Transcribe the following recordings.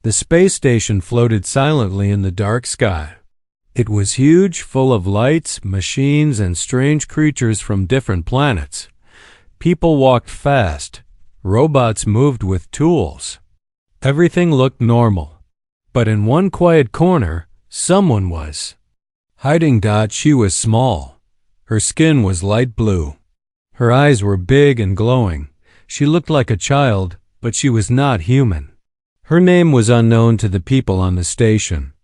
The space station floated silently in the dark sky. It was huge, full of lights, machines, and strange creatures from different planets. People walked fast. Robots moved with tools. Everything looked normal. But in one quiet corner, someone was hiding. She was small. Her skin was light blue. Her eyes were big and glowing. She looked like a child, but she was not human. Her name was unknown to the people on the station.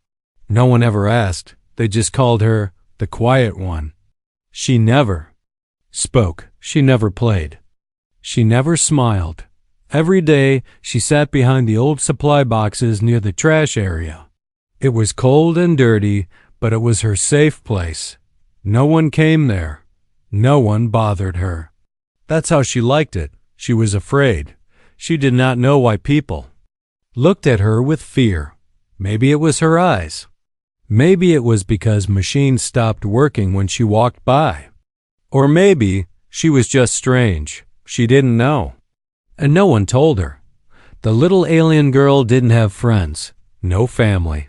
No one ever asked. They just called her the Quiet One. She never spoke. She never played. She never smiled. Every day, she sat behind the old supply boxes near the trash area. It was cold and dirty, but it was her safe place. No one came there. No one bothered her. That's how she liked it. She was afraid. She did not know why people looked at her with fear. Maybe it was her eyes. Maybe it was because machines stopped working when she walked by. Or maybe she was just strange. She didn't know. And no one told her. The little alien girl didn't have friends. No family.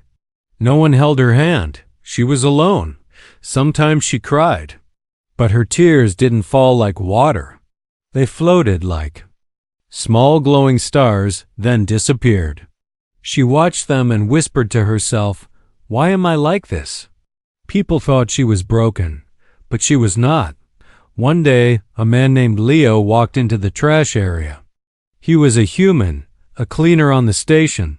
No one held her hand. She was alone. Sometimes she cried. But her tears didn't fall like water. They floated like small glowing stars, then disappeared. She watched them and whispered to herself, "Why am I like this?" People thought she was broken, but she was not. One day, a man named Leo walked into the trash area. He was a human, a cleaner on the station.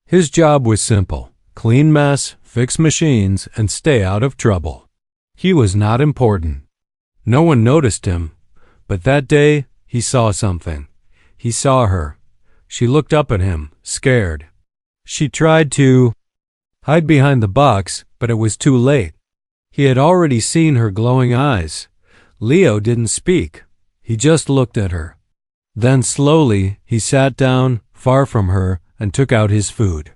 His job was simple: clean mess, fix machines, and stay out of trouble. He was not important. No one noticed him, but that day he saw something. He saw her. She looked up at him, scared. She tried to hide behind the box, but it was too late. He had already seen her glowing eyes. Leo didn't speak. He just looked at her. Then slowly he sat down, far from her, and took out his food.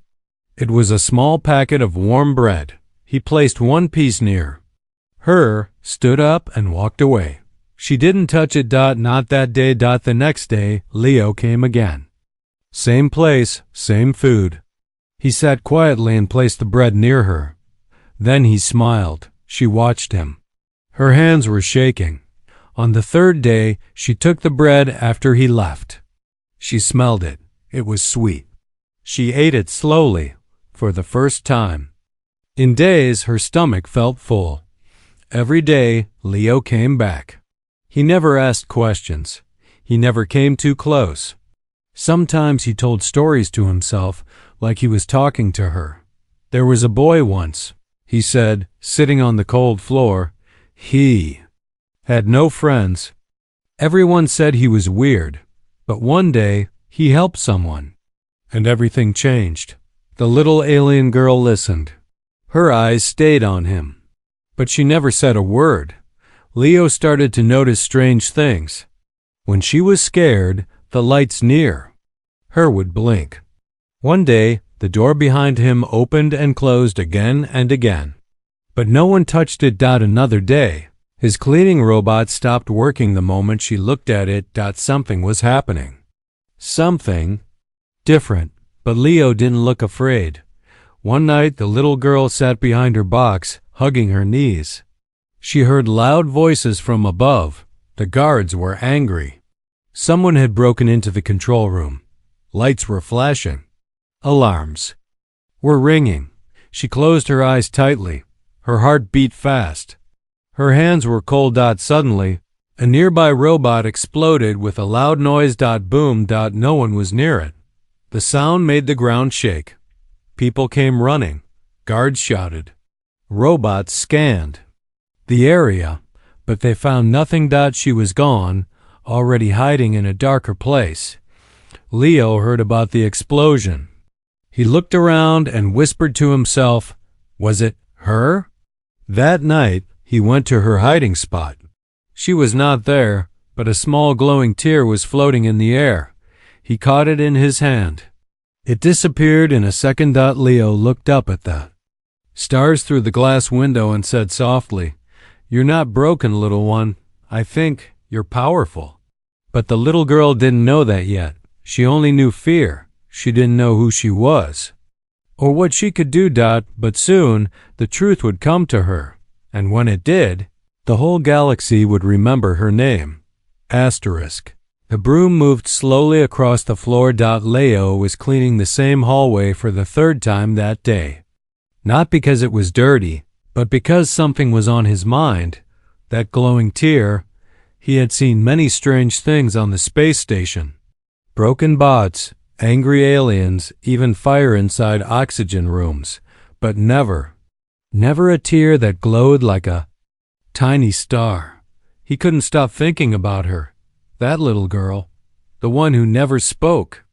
It was a small packet of warm bread. He placed one piece near her, stood up, and walked away. She didn't touch it. Not that day. The next day, Leo came again. Same place, same food. He sat quietly and placed the bread near her. Then he smiled. She watched him. Her hands were shaking. On the third day, she took the bread after he left. She smelled it. It was sweet. She ate it slowly, for the first time. In days, her stomach felt full. Every day, Leo came back. He never asked questions. He never came too close. Sometimes he told stories to himself, like he was talking to her. There was a boy once, he said, sitting on the cold floor. He had no friends. Everyone said he was weird, but one day he helped someone, and everything changed. The little alien girl listened. Her eyes stayed on him, but she never said a word. Leo started to notice strange things. When she was scared, the lights near her would blink. One day, the door behind him opened and closed again and again. But no one touched it. Another day, his cleaning robot stopped working the moment she looked at it. Something was happening. Something different, but Leo didn't look afraid. One night, the little girl sat behind her box, hugging her knees. She heard loud voices from above. The guards were angry. Someone had broken into the control room. Lights were flashing. Alarms were ringing. She closed her eyes tightly. Her heart beat fast. Her hands were cold. Suddenly, a nearby robot exploded with a loud noise. Boom. No one was near it. The sound made the ground shake. People came running. Guards shouted. Robots scanned the area, but they found nothing. She was gone, already hiding in a darker place. Leo heard about the explosion. He looked around and whispered to himself, was it her? That night, he went to her hiding spot. She was not there, but a small glowing tear was floating in the air. He caught it in his hand. It disappeared in a second. Leo looked up at the stars through the glass window and said softly, "You're not broken, little one. I think you're powerful." But the little girl didn't know that yet. She only knew fear. She didn't know who she was. or what she could do. But soon the truth would come to her, and when it did, the whole galaxy would remember her name. Asterisk. The broom moved slowly across the floor. Leo was cleaning the same hallway for the third time that day. Not because it was dirty, but because something was on his mind. That glowing tear. He had seen many strange things on the space station. Broken bots, angry aliens, even fire inside oxygen rooms. But never a tear that glowed like a tiny star. He couldn't stop thinking about her. That little girl. The one who never spoke.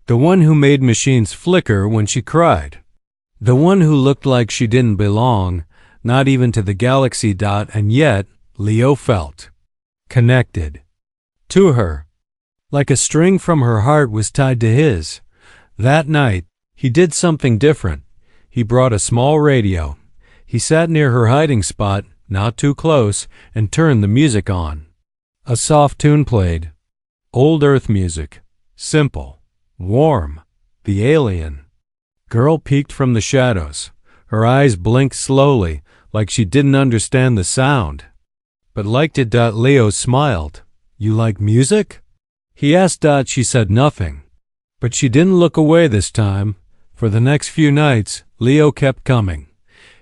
The one who made machines flicker when she cried. The one who looked like she didn't belong, not even to the galaxy. And yet, Leo felt connected to her. Like a string from her heart was tied to his. That night, he did something different. He brought a small radio. He sat near her hiding spot, not too close, and turned the music on. A soft tune played. Old Earth music. Simple. Warm. The alien girl peeked from the shadows. Her eyes blinked slowly, like she didn't understand the sound. But liked it. Leo smiled. You like music? He asked. She said nothing. But she didn't look away this time. For the next few nights, Leo kept coming.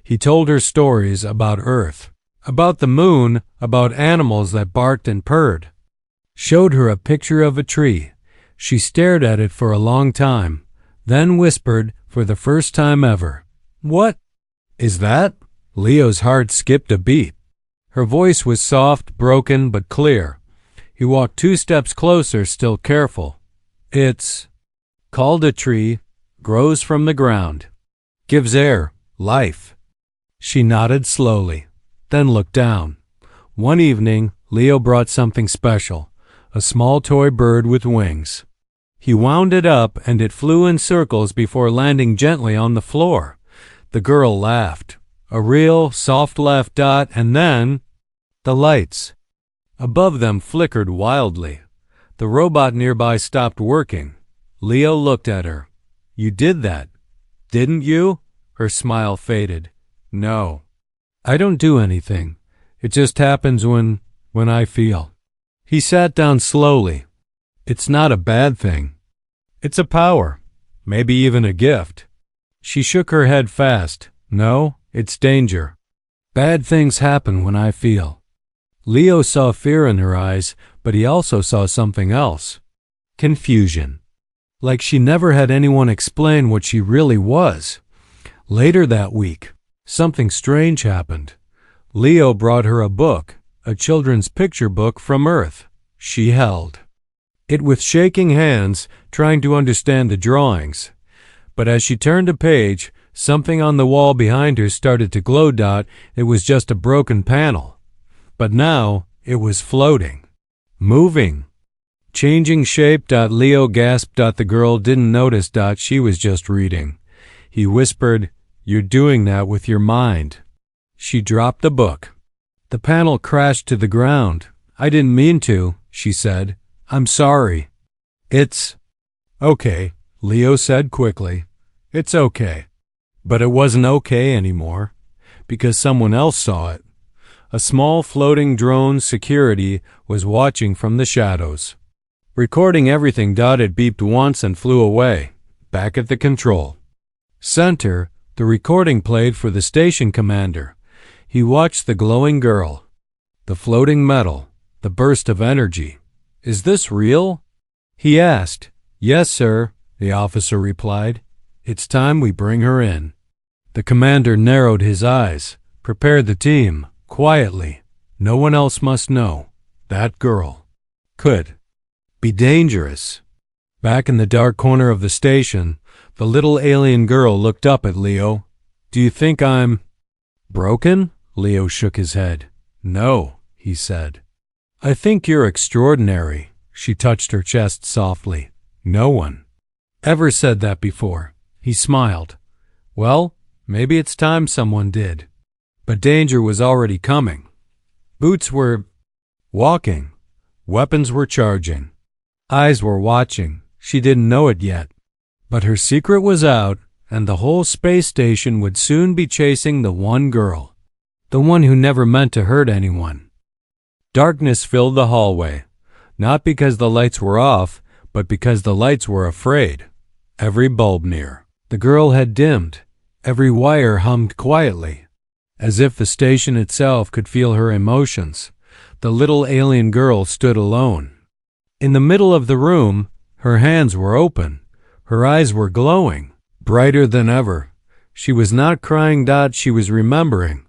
He told her stories about Earth, about the moon, about animals that barked and purred. Showed her a picture of a tree. She stared at it for a long time, then whispered for the first time ever, "What is that?" Leo's heart skipped a beat. Her voice was soft, broken, but clear. He walked 2 steps closer, still careful. "It's called a tree, grows from the ground, gives air, life." She nodded slowly, then looked down. One evening, Leo brought something special, a small toy bird with wings. He wound it up, and it flew in circles before landing gently on the floor. The girl laughed, a real, soft laugh. And then the lights above them flickered wildly. The robot nearby stopped working. Leo looked at her. "You did that, didn't you?" Her smile faded. "No, I don't do anything. It just happens when I feel." He sat down slowly. "It's not a bad thing. It's a power, maybe even a gift." She shook her head fast. "No, it's danger. Bad things happen when I feel." Leo saw fear in her eyes, but he also saw something else. Confusion. Like she never had anyone explain what she really was. Later that week, something strange happened. Leo brought her a book, a children's picture book from Earth. She held it with shaking hands, trying to understand the drawings. But as she turned a page, something on the wall behind her started to glow. It was just a broken panel. But now it was floating, moving, changing shape. Leo gasped. The girl didn't notice. She was just reading. He whispered, "You're doing that with your mind." She dropped the book. The panel crashed to the ground. "I didn't mean to," she said. "I'm sorry." "It's okay," Leo said quickly. "It's okay." But it wasn't okay anymore, because someone else saw it. A small floating drone security was watching from the shadows, recording everything. It beeped once and flew away, back at the control center. The recording played for the station commander. He watched the glowing girl, the floating metal, the burst of energy. "Is this real?" he asked. "Yes, sir," the officer replied. "It's time we bring her in." The commander narrowed his eyes, prepared the team, quietly. No one else must know. That girl could be dangerous. Back in the dark corner of the station, the little alien girl looked up at Leo. "Do you think I'm broken?" Leo shook his head. "No," he said. "I think you're extraordinary." She touched her chest softly. "No one ever said that before." He smiled. "Well, maybe it's time someone did." But danger was already coming. Boots were walking. Weapons were charging. Eyes were watching. She didn't know it yet. But her secret was out, and the whole space station would soon be chasing the one girl, the one who never meant to hurt anyone. Darkness filled the hallway, not because the lights were off, but because the lights were afraid. Every bulb near the girl had dimmed. Every wire hummed quietly, as if the station itself could feel her emotions. The little alien girl stood alone. In the middle of the room, her hands were open. Her eyes were glowing, brighter than ever. She was not crying. She was remembering.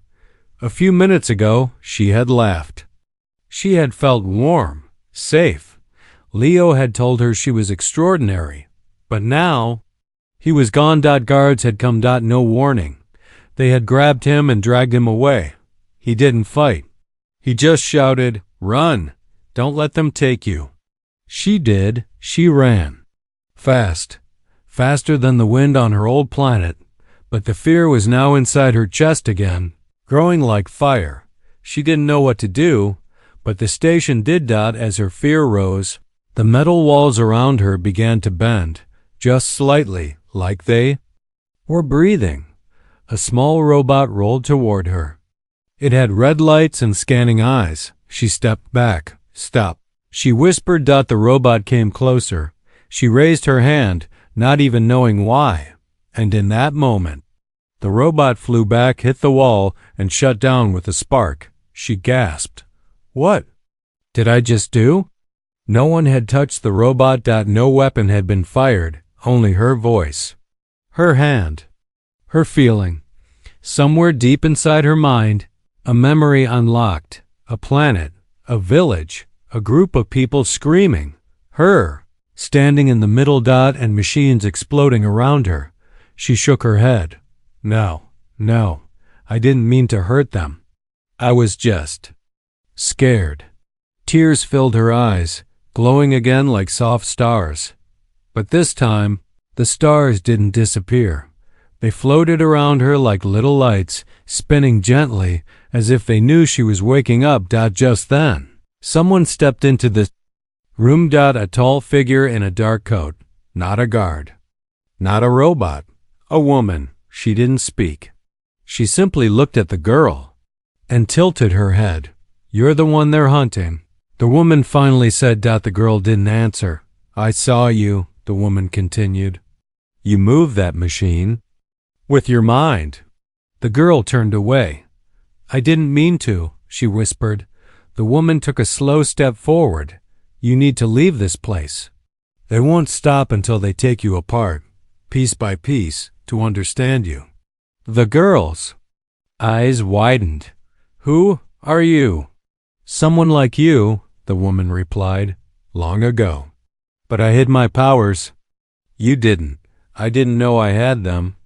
A few minutes ago, she had laughed. She had felt warm, safe. Leo had told her she was extraordinary. But now, he was gone. Guards had come. No warning. They had grabbed him and dragged him away. He didn't fight. He just shouted, "Run! Don't let them take you." She did. She ran. Fast. Faster than the wind on her old planet. But the fear was now inside her chest again, growing like fire. She didn't know what to do, but the station did. As her fear rose, the metal walls around her began to bend, just slightly, like they were breathing. A small robot rolled toward her. It had red lights and scanning eyes. She stepped back. "Stop," she whispered. The robot came closer. She raised her hand, not even knowing why. And in that moment, the robot flew back, hit the wall, and shut down with a spark. She gasped. "What did I just do?" No one had touched the robot. No weapon had been fired, only her voice, her hand, her feeling. Somewhere deep inside her mind, a memory unlocked, a planet, a village, a group of people screaming, her, standing in the middle. And machines exploding around her. She shook her head. No, I didn't mean to hurt them. I was just scared. Tears filled her eyes, glowing again like soft stars. But this time, the stars didn't disappear. They floated around her like little lights, spinning gently, as if they knew she was waking up. Just then, someone stepped into the room. A tall figure in a dark coat. Not a guard. Not a robot. A woman. She didn't speak. She simply looked at the girl and tilted her head. "You're the one they're hunting," the woman finally said. The girl didn't answer. "I saw you," the woman continued. "You moved that machine with your mind." The girl turned away. "I didn't mean to," she whispered. The woman took a slow step forward. "You need to leave this place. They won't stop until they take you apart, piece by piece, to understand you." The girl's eyes widened. "Who are you?" "Someone like you," the woman replied. "Long ago. But I hid my powers." "You didn't. I didn't know I had them."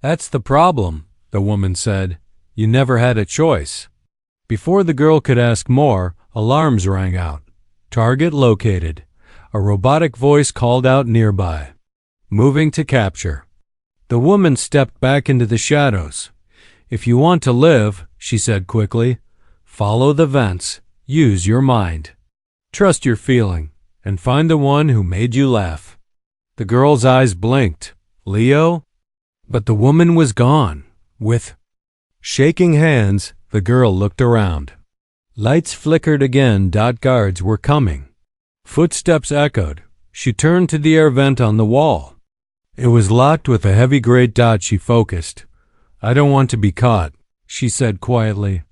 "That's the problem," the woman said. "You never had a choice." Before the girl could ask more, alarms rang out. "Target located." A robotic voice called out nearby. "Moving to capture." The woman stepped back into the shadows. "If you want to live," she said quickly, "follow the vents. Use your mind. Trust your feeling, and find the one who made you laugh." The girl's eyes blinked. "Leo?" But the woman was gone. With shaking hands, the girl looked around. Lights flickered again. Guards were coming. Footsteps echoed. She turned to the air vent on the wall. It was locked with a heavy grate. She focused. "I don't want to be caught," she said quietly.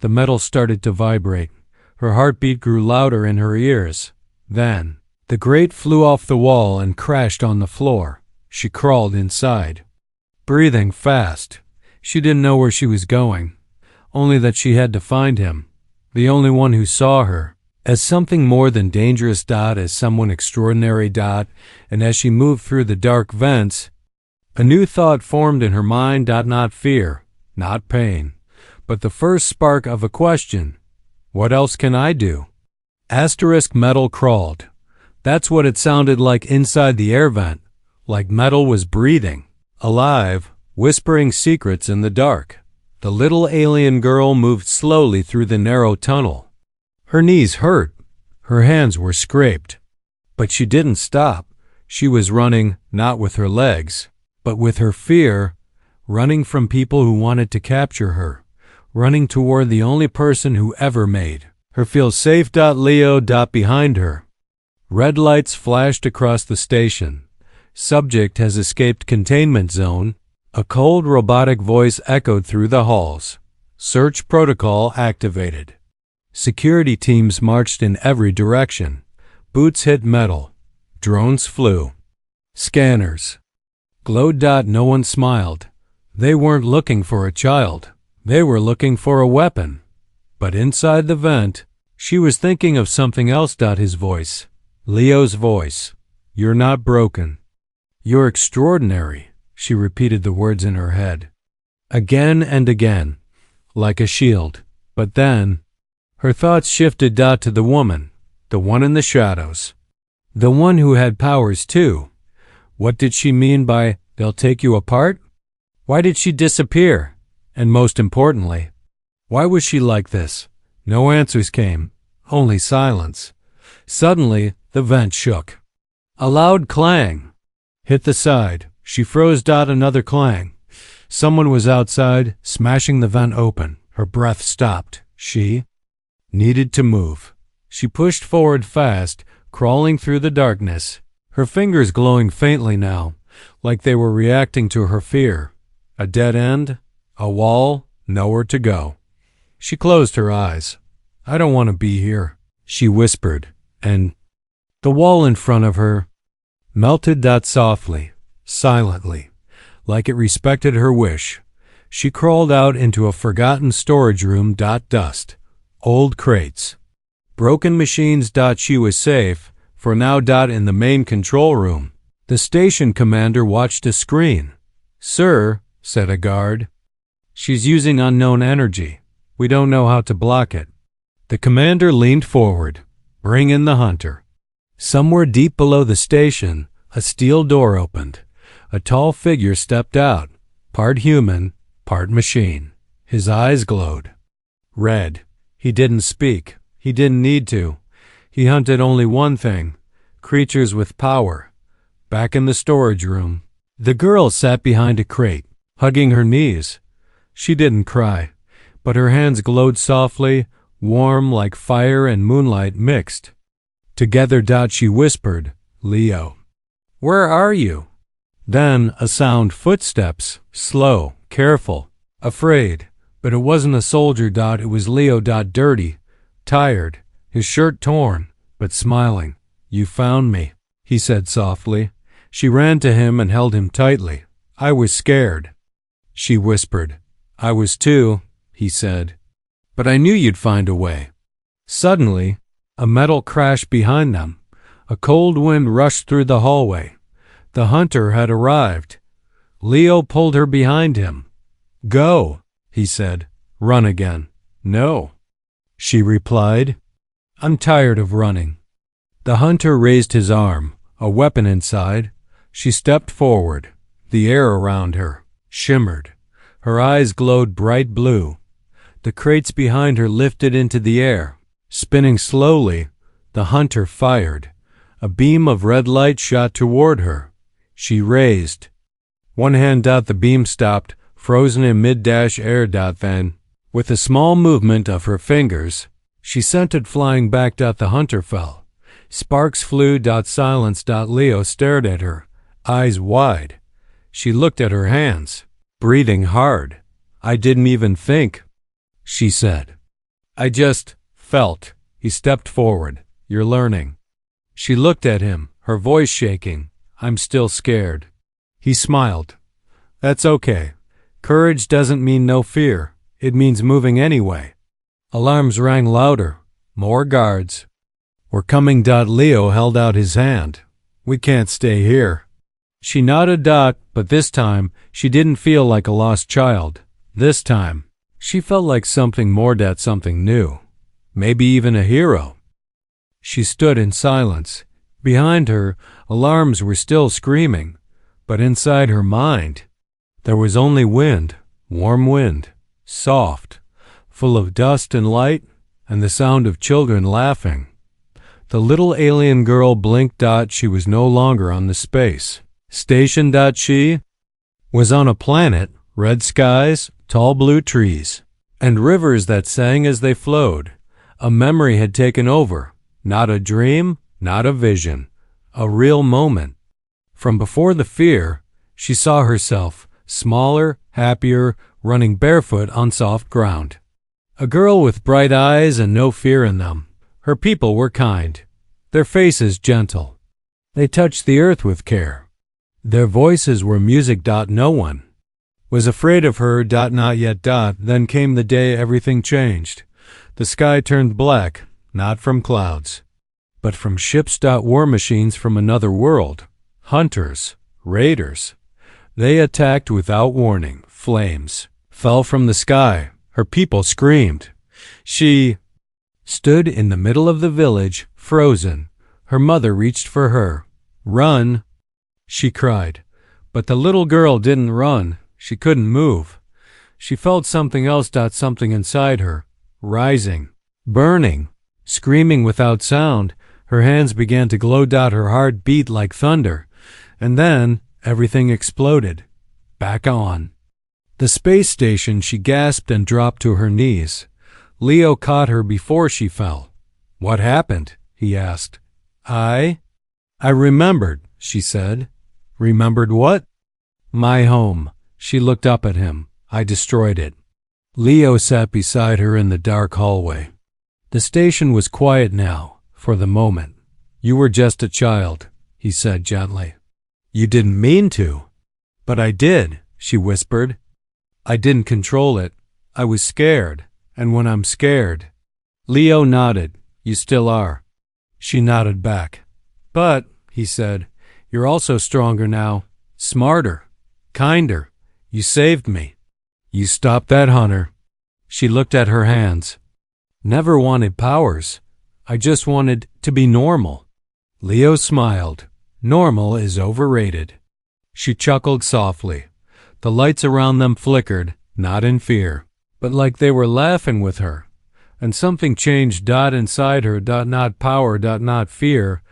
The metal started to vibrate. Her heartbeat grew louder in her ears. Then, the grate flew off the wall and crashed on the floor. She crawled inside, breathing fast. She didn't know where she was going, only that she had to find him, the only one who saw her, as something more than dangerous. As someone extraordinary. And as she moved through the dark vents, a new thought formed in her mind. Not fear, not pain, but the first spark of a question. What else can I do? Metal crawled. That's what it sounded like inside the air vent, like metal was breathing, alive, whispering secrets in the dark. The little alien girl moved slowly through the narrow tunnel. Her knees hurt. Her hands were scraped. But she didn't stop. She was running, not with her legs, but with her fear, running from people who wanted to capture her, running toward the only person who ever made her feel safe. Leo. Behind her. Red lights flashed across the station. Subject has escaped containment zone. A cold robotic voice echoed through the halls. Search protocol activated. Security teams marched in every direction. Boots hit metal. Drones flew. Scanners glowed. No one smiled. They weren't looking for a child. They were looking for a weapon. But inside the vent, she was thinking of something else. His voice. Leo's voice. You're not broken. You're extraordinary. She repeated the words in her head. Again and again. Like a shield. But then, her thoughts shifted. To the woman. The one in the shadows. The one who had powers too. What did she mean by, they'll take you apart? Why did she disappear? And most importantly, why was she like this? No answers came. Only silence. Suddenly, the vent shook. A loud clang hit the side. She froze. Another clang. Someone was outside, smashing the vent open. Her breath stopped. She needed to move. She pushed forward fast, crawling through the darkness, her fingers glowing faintly now, like they were reacting to her fear. A dead end, a wall, nowhere to go. She closed her eyes. I don't want to be here, she whispered, and the wall in front of her melted. Softly, silently, like it respected her wish. She crawled out into a forgotten storage room. Dust, old crates, broken machines. She was safe, for now. In the main control room, the station commander watched a screen. Sir, said a guard, she's using unknown energy. We don't know how to block it. The commander leaned forward. Bring in the hunter. Somewhere deep below the station, a steel door opened. A tall figure stepped out, part human, part machine. His eyes glowed red. He didn't speak. He didn't need to. He hunted only one thing, creatures with power. Back in the storage room, the girl sat behind a crate, hugging her knees. She didn't cry, but her hands glowed softly, warm like fire and moonlight mixed. Together. She whispered, Leo, where are you? Then a sound, footsteps, slow, careful, afraid. But it wasn't a soldier. It was Leo. Dirty, tired, his shirt torn, but smiling. You found me, he said softly. She ran to him and held him tightly. I was scared, she whispered. I was too, he said. But I knew you'd find a way. Suddenly, a metal crashed behind them. A cold wind rushed through the hallway. The hunter had arrived. Leo pulled her behind him. Go, he said. Run again. No, she replied. I'm tired of running. The hunter raised his arm, a weapon inside. She stepped forward. The air around her shimmered. Her eyes glowed bright blue. The crates behind her lifted into the air. Spinning slowly, the hunter fired. A beam of red light shot toward her. She raised one hand. The beam stopped, frozen in mid-air. Then, with a small movement of her fingers, she sent it flying back. The hunter fell. Sparks flew. Silence. Leo stared at her, eyes wide. She looked at her hands, breathing hard. I didn't even think, she said. I just felt. He stepped forward. You're learning. She looked at him, her voice shaking. I'm still scared. He smiled. That's okay. Courage doesn't mean no fear. It means moving anyway. Alarms rang louder. More guards. We're coming. Leo held out his hand. We can't stay here. She nodded. But this time, she didn't feel like a lost child. This time, she felt like something more. Something new. Maybe even a hero. She stood in silence. Behind her, alarms were still screaming. But inside her mind, there was only wind, warm wind, soft, full of dust and light, and the sound of children laughing. The little alien girl blinked. She was no longer on the space station. She was on a planet, red skies, tall blue trees, and rivers that sang as they flowed. A memory had taken over, not a dream, not a vision, a real moment. From before the fear, she saw herself, smaller, happier, running barefoot on soft ground. A girl with bright eyes and no fear in them. Her people were kind, their faces gentle. They touched the earth with care. Their voices were music. No one was afraid of her. Not yet. Then came the day everything changed. The sky turned black, not from clouds, but from ships. War machines from another world. Hunters, raiders. They attacked without warning. Flames fell from the sky. Her people screamed. She stood in the middle of the village, frozen. Her mother reached for her. "Run!" she cried. But the little girl didn't run. She couldn't move. She felt something else. Something inside her, rising, burning, screaming without sound. Her hands began to glow. Her heart beat like thunder. And then everything exploded. Back on the space station, she gasped and dropped to her knees. Leo caught her before she fell. "What happened?" he asked. I remembered," she said. "Remembered what?" "My home." She looked up at him. "I destroyed it." Leo sat beside her in the dark hallway. The station was quiet now, for the moment. "You were just a child," he said gently. "You didn't mean to." "But I did," she whispered. "I didn't control it. I was scared. And when I'm scared—" Leo nodded. "You still are." She nodded back. "But," he said, "you're also stronger now, smarter, kinder. You saved me. You stopped that hunter." She looked at her hands. "Never wanted powers. I just wanted to be normal." Leo smiled. "Normal is overrated." She chuckled softly. The lights around them flickered, not in fear, but like they were laughing with her. And something changed. Inside her. Not power. Not fear,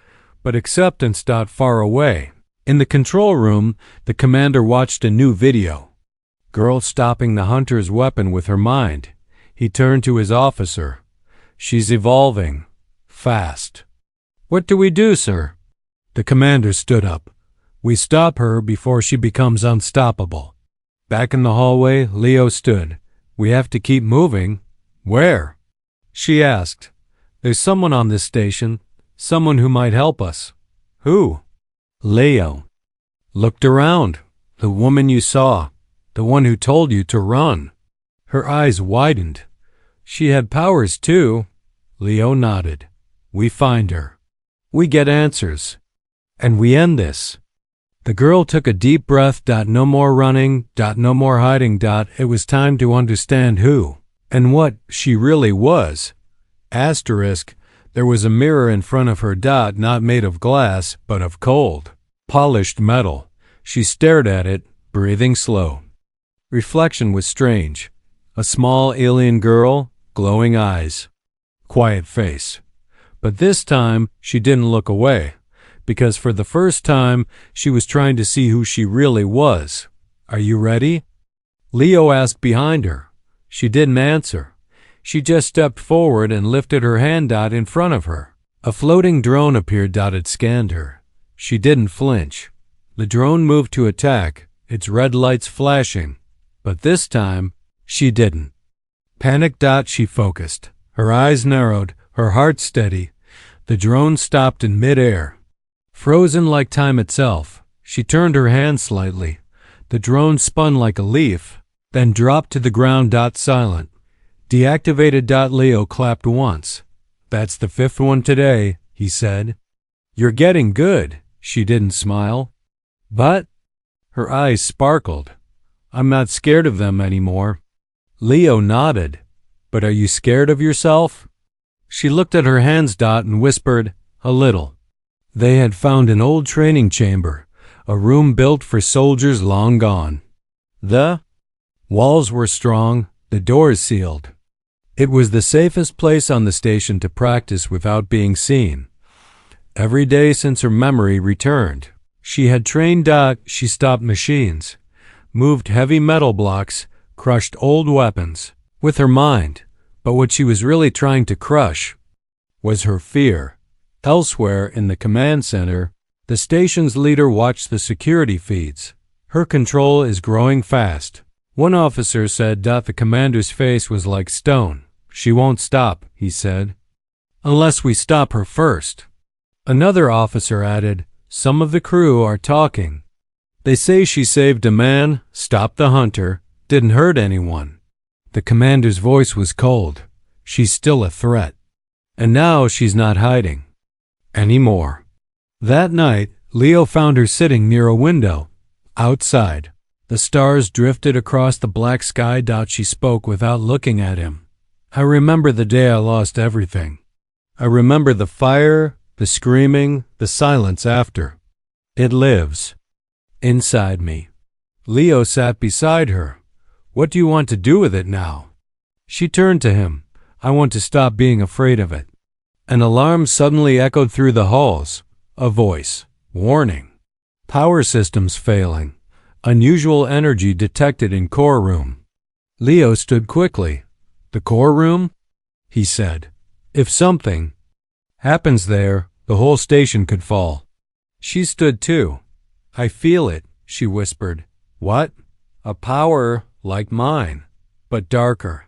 but acceptance. Far away. In the control room, the commander watched a new video. Girl stopping the hunter's weapon with her mind. He turned to his officer. "She's evolving. Fast." "What do we do, sir?" The commander stood up. "We stop her before she becomes unstoppable." Back in the hallway, Leo stood. "We have to keep moving." "Where?" she asked. "There's someone on this station, someone who might help us." "Who?" Leo looked around. "The woman you saw, the one who told you to run." Her eyes widened. "She had powers too." Leo nodded. "We find her. We get answers. And we end this." The girl took a deep breath. No more running. No more hiding. It was time to understand who and what she really was. Asterisk, there was a mirror in front of her. Not made of glass, but of cold, polished metal. She stared at it, breathing slow. Reflection was strange. A small alien girl, glowing eyes, quiet face. But this time she didn't look away, because for the first time she was trying to see who she really was. "Are you ready?" Leo asked behind her. She didn't answer. She just stepped forward and lifted her hand. In front of her, a floating drone appeared. It scanned her. She didn't flinch. The drone moved to attack, its red lights flashing. But this time, she didn't. Panicked. She focused. Her eyes narrowed, her heart steady. The drone stopped in midair. Frozen like time itself, she turned her hand slightly. The drone spun like a leaf, then dropped to the ground. Silent. Deactivated. Leo clapped once. "That's the fifth one today," he said. "You're getting good." She didn't smile. "But—" her eyes sparkled. "I'm not scared of them anymore." Leo nodded. "But are you scared of yourself?" She looked at her hands. And whispered, "A little." They had found an old training chamber, a room built for soldiers long gone. The walls were strong, the doors sealed. It was the safest place on the station to practice without being seen. Every day since her memory returned, she had trained. She stopped machines, moved heavy metal blocks, crushed old weapons with her mind, but what she was really trying to crush was her fear. Elsewhere in the command center, the station's leader watched the security feeds. Her control is growing fast. One officer said the commander's face was like stone. She won't stop, he said, unless we stop her first. Another officer added, some of the crew are talking. They say she saved a man, stopped the hunter, didn't hurt anyone. The commander's voice was cold. She's still a threat. And now she's not hiding anymore. That night, Leo found her sitting near a window. Outside, the stars drifted across the black sky. She spoke without looking at him. I remember the day I lost everything. I remember the fire, the screaming, the silence after. It lives inside me. Leo sat beside her. What do you want to do with it now? She turned to him. I want to stop being afraid of it. An alarm suddenly echoed through the halls. A voice. Warning. Power systems failing. Unusual energy detected in core room. Leo stood quickly. The core room? He said. If something happens there, the whole station could fall. She stood too. I feel it, she whispered. What? A power like mine, but darker.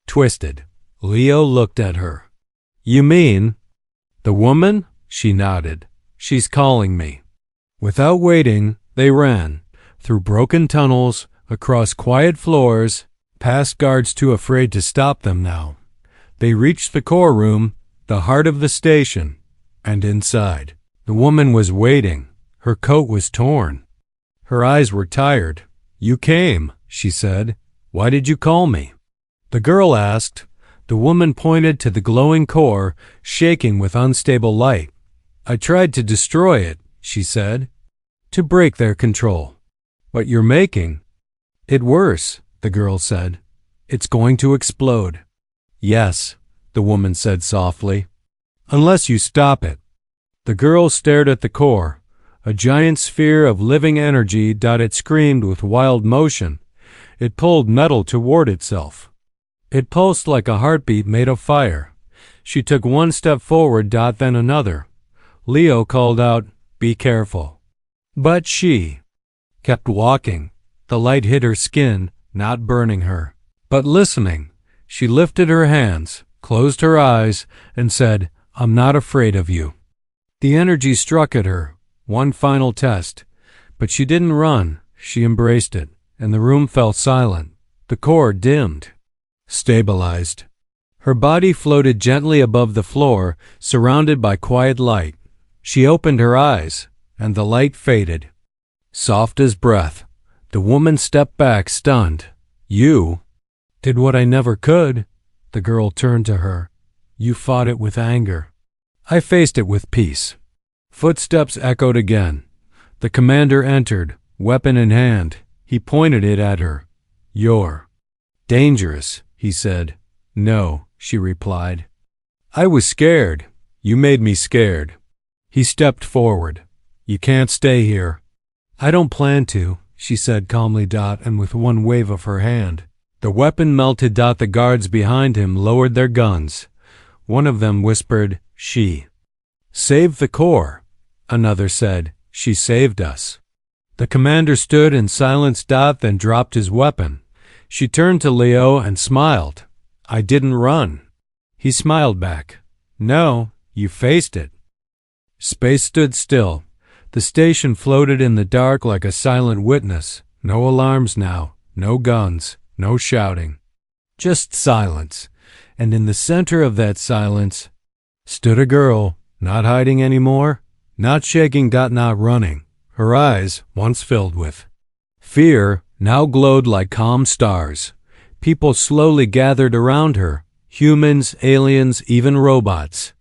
Twisted. Leo looked at her. You mean the woman? She nodded. She's calling me. Without waiting, they ran, through broken tunnels, across quiet floors, past guards too afraid to stop them now. They reached the core room, the heart of the station, and inside. The woman was waiting. Her coat was torn. Her eyes were tired. You came, she said. Why did you call me? The girl asked. The woman pointed to the glowing core, shaking with unstable light. I tried to destroy it, she said, to break their control. But you're making it worse, the girl said. It's going to explode. Yes, the woman said softly. Unless you stop it. The girl stared at the core, a giant sphere of living energy. It screamed with wild motion. It pulled metal toward itself. It pulsed like a heartbeat made of fire. She took one step forward, then another. Leo called out, Be careful. But she kept walking. The light hit her skin, not burning her, but listening. She lifted her hands, closed her eyes, and said, I'm not afraid of you. The energy struck at her, one final test. But she didn't run. She embraced it, and the room fell silent. The core dimmed. Stabilized. Her body floated gently above the floor, surrounded by quiet light. She opened her eyes, and the light faded. Soft as breath, the woman stepped back, stunned. You did what I never could. The girl turned to her. You fought it with anger. I faced it with peace. Footsteps echoed again. The commander entered, weapon in hand. He pointed it at her. You're dangerous, he said. No, she replied. I was scared. You made me scared. He stepped forward. You can't stay here. I don't plan to, she said calmly, and with one wave of her hand. The weapon melted. The guards behind him lowered their guns. One of them whispered, She saved the core. Another said, She saved us. The commander stood in silence, then dropped his weapon. She turned to Leo and smiled. I didn't run. He smiled back. No, you faced it. Space stood still. The station floated in the dark like a silent witness. No alarms now, no guns, no shouting. Just silence. And in the center of that silence stood a girl, not hiding anymore, not shaking, not running. Her eyes, once filled with fear, now glowed like calm stars. People slowly gathered around her, humans, aliens, even robots.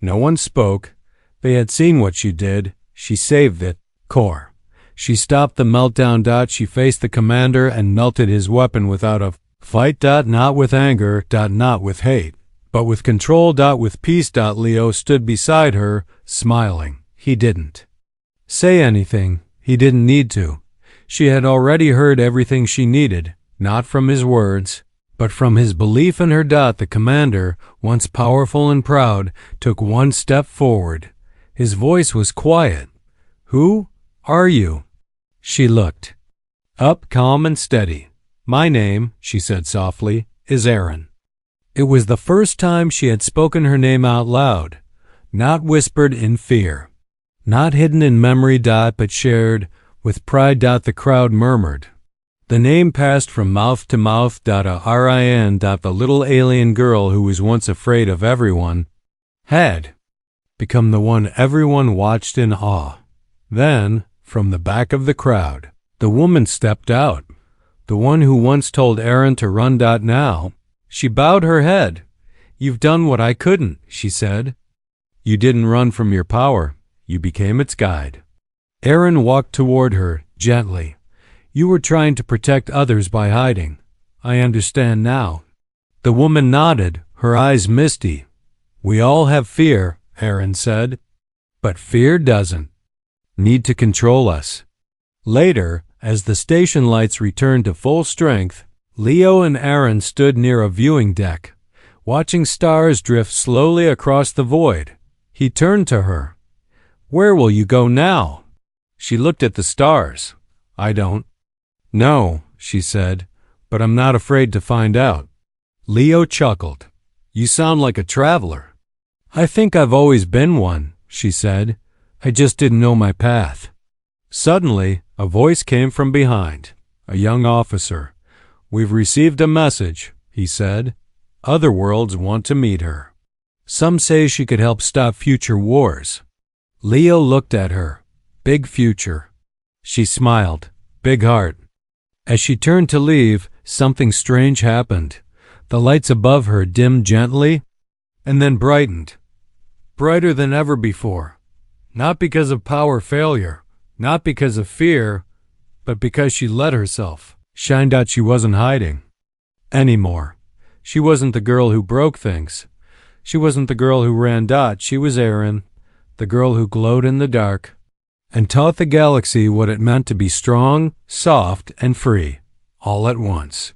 No one spoke. They had seen what she did. She saved it. Core. She stopped the meltdown. She faced the commander and melted his weapon without a fight. Not with anger. Not with hate, but with control. With peace. Leo stood beside her, smiling. He didn't say anything. He didn't need to. She had already heard everything she needed, not from his words, but from his belief in her. The commander, once powerful and proud, took one step forward. His voice was quiet. "Who are you?" She looked up, calm and steady. "My name," she said softly, "is Aaron." It was the first time she had spoken her name out loud, not whispered in fear, not hidden in memory. But shared with pride. The crowd murmured. The name passed from mouth to mouth. RIN. The little alien girl who was once afraid of everyone had become the one everyone watched in awe. Then, from the back of the crowd, the woman stepped out, the one who once told Aaron to run. Now, she bowed her head. "You've done what I couldn't," she said. "You didn't run from your power. You became its guide." Aaron walked toward her, gently. "You were trying to protect others by hiding. I understand now." The woman nodded, her eyes misty. "We all have fear," Aaron said. "But fear doesn't need to control us." Later, as the station lights returned to full strength, Leo and Aaron stood near a viewing deck, watching stars drift slowly across the void. He turned to her. "Where will you go now?" She looked at the stars. "I don't know," she said, "but I'm not afraid to find out." Leo chuckled. "You sound like a traveler." "I think I've always been one," she said. "I just didn't know my path." Suddenly, a voice came from behind, a young officer. "We've received a message," he said. "Other worlds want to meet her. Some say she could help stop future wars." Leo looked at her. Big future. She smiled. Big heart. As she turned to leave, something strange happened. The lights above her dimmed gently and then brightened. Brighter than ever before. Not because of power failure, not because of fear, but because she let herself shine. She wasn't hiding anymore. She wasn't the girl who broke things. She wasn't the girl who ran. She was Aaron, the girl who glowed in the dark and taught the galaxy what it meant to be strong, soft, and free, all at once.